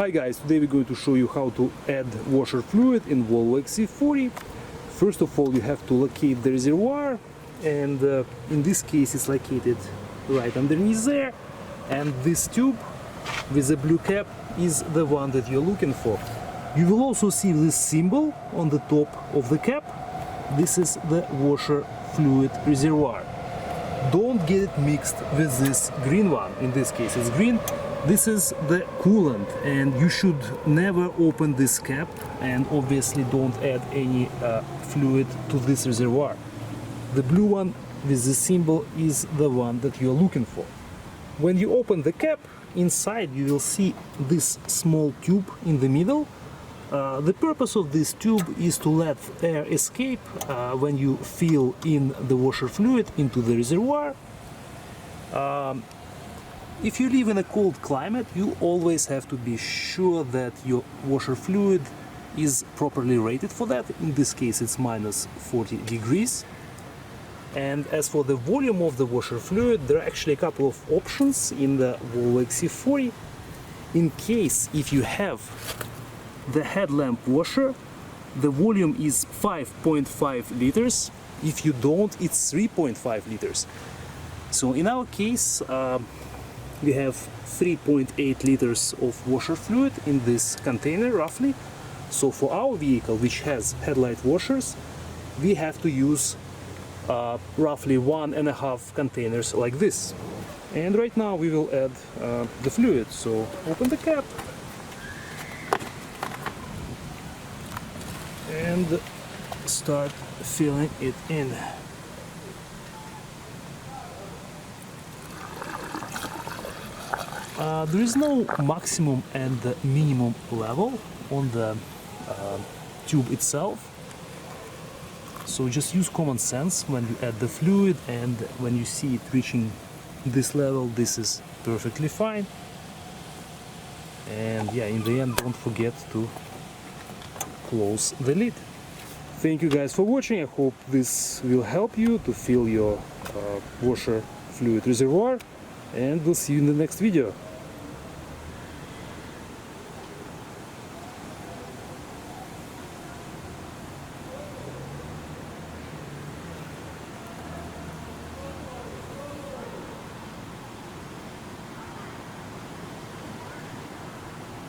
Hi guys, today we're going to show you how to add washer fluid in Volvo XC40. First of all, you have to locate the reservoir, and in this case it's located right underneath there, and this tube with the blue cap is the one that you're looking for. You will also see this symbol on the top of the cap. This is the washer fluid reservoir. Don't get it mixed with this green one. In this case it's green. This is the coolant, and you should never open this cap, and obviously don't add any fluid to this reservoir. The blue one with the symbol is the one that you're looking for. When you open the cap, inside you will see this small tube in the middle. The purpose of this tube is to let air escape when you fill in the washer fluid into the reservoir. If you live in a cold climate, you always have to be sure that your washer fluid is properly rated for that. In this case it's minus 40 degrees. And as for the volume of the washer fluid, there are actually a couple of options in the Volvo XC40. In case if you have the headlamp washer, the volume is 5.5 liters. If you don't, it's 3.5 liters. So in our case, we have 3.8 liters of washer fluid in this container roughly. So for our vehicle, which has headlight washers, we have to use roughly 1.5 containers like this. And right now we will add the fluid. So open the cap and start filling it in. There is no maximum and minimum level on the tube itself, so just use common sense when you add the fluid, and when you see it reaching this level, this is perfectly fine. And yeah, in the end, don't forget to close the lid. Thank you guys for watching. I hope this will help you to fill your washer fluid reservoir, and we'll see you in the next video.